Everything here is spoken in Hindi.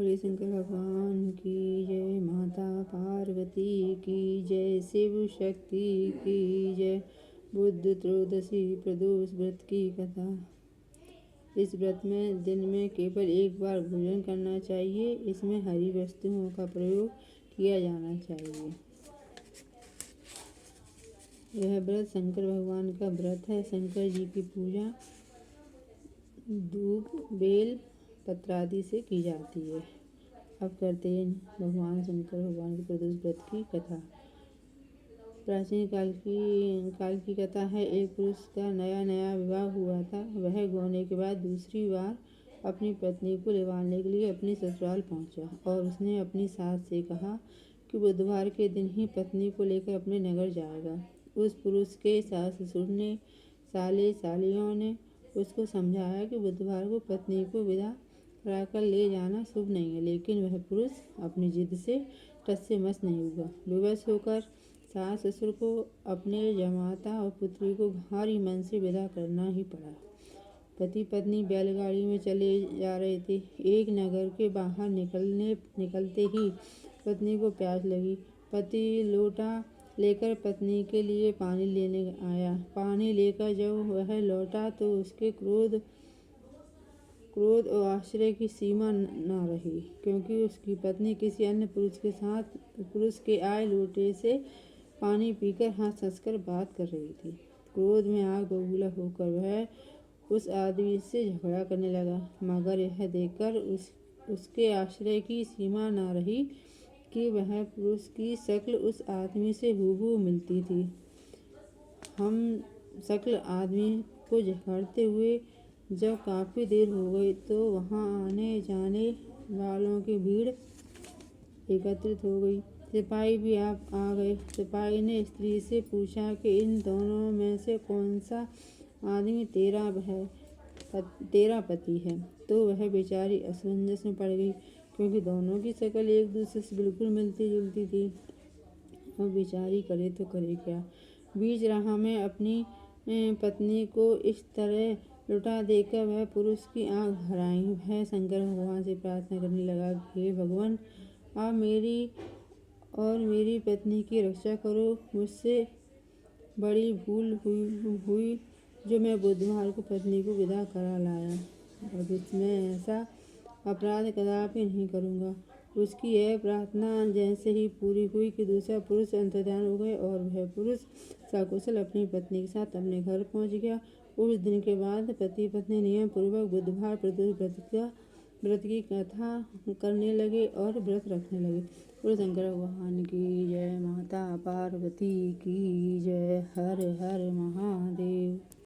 बोले शंकर भगवान की जय, माता पार्वती की जय, शिव शक्ति की जय। बुध त्रयोदशी प्रदोष व्रत की कथा। इस व्रत में दिन में केवल एक बार भोजन करना चाहिए। इसमें हरी वस्तुओं का प्रयोग किया जाना चाहिए। यह व्रत शंकर भगवान का व्रत है। शंकर जी की पूजा धूप बेल पत्र आदि से की जाती है। अब करते हैं भगवान शंकर भगवान के प्रदोष व्रत की कथा। प्राचीन काल की कथा है। एक पुरुष का नया नया विवाह हुआ था। वह होने के बाद दूसरी बार अपनी पत्नी को लेवाने के लिए अपने ससुराल पहुंचा और उसने अपनी सास से कहा कि बुधवार के दिन ही पत्नी को लेकर अपने नगर जाएगा। उस पुरुष के सास ससुर ने साले सालियों ने उसको समझाया कि बुधवार को पत्नी को विदा कराकर ले जाना शुभ नहीं है, लेकिन वह पुरुष अपनी जिद से टस से मस नहीं हुआ। विवश होकर सास ससुर को अपने जमाता और पुत्री को भारी मन से विदा करना ही पड़ा। पति पत्नी बैलगाड़ी में चले जा रहे थे। एक नगर के बाहर निकलते ही पत्नी को प्यास लगी। पति लोटा लेकर पत्नी के लिए पानी लेने आया। पानी लेकर जब वह लौटा तो उसके क्रोध और आश्चर्य की सीमा न रही, क्योंकि उसकी पत्नी किसी अन्य पुरुष के आए लोटे से पानी पीकर हाथ हंसकर बात कर रही थी। क्रोध में आग बबूला होकर वह उस आदमी से झगड़ा करने लगा, मगर यह देखकर उसके आश्चर्य की सीमा न रही कि वह पुरुष की शक्ल उस आदमी से हूबहू मिलती थी। हम शक्ल आदमी को झगड़ते हुए जब काफी देर हो गई तो वहां आने जाने वालों की भीड़ एकत्रित हो गई। सिपाही भी आ गए। सिपाही ने स्त्री से पूछा कि इन दोनों में से कौन सा आदमी तेरा पति है। तो वह बेचारी असमंजस में पड़ गई, क्योंकि दोनों की शक्ल एक दूसरे से बिल्कुल मिलती जुलती थी। और बेचारी करे तो करे क्या। बीच राह में अपनी पत्नी को इस तरह लुटा देकर वह पुरुष की आंख भर आई। वह शंकर भगवान से प्रार्थना करने लगा, हे भगवान, आप मेरी और मेरी पत्नी की रक्षा करो। मुझसे बड़ी भूल हुई जो मैं बुधवार को पत्नी को विदा करा लाया, और इसमें ऐसा अपराध कदापि नहीं करूँगा। उसकी यह प्रार्थना जैसे ही पूरी हुई कि दूसरा पुरुष अंतर्ध्यान हो गए और वह पुरुष सकुशल अपनी पत्नी के साथ अपने घर पहुंच गया। उस दिन के बाद पति पत्नी नियम पूर्वक बुधवार प्रदोष व्रत की कथा करने लगे और व्रत रखने लगे। बोलो शंकर भगवान की जय, माता पार्वती की जय। हर हर महादेव।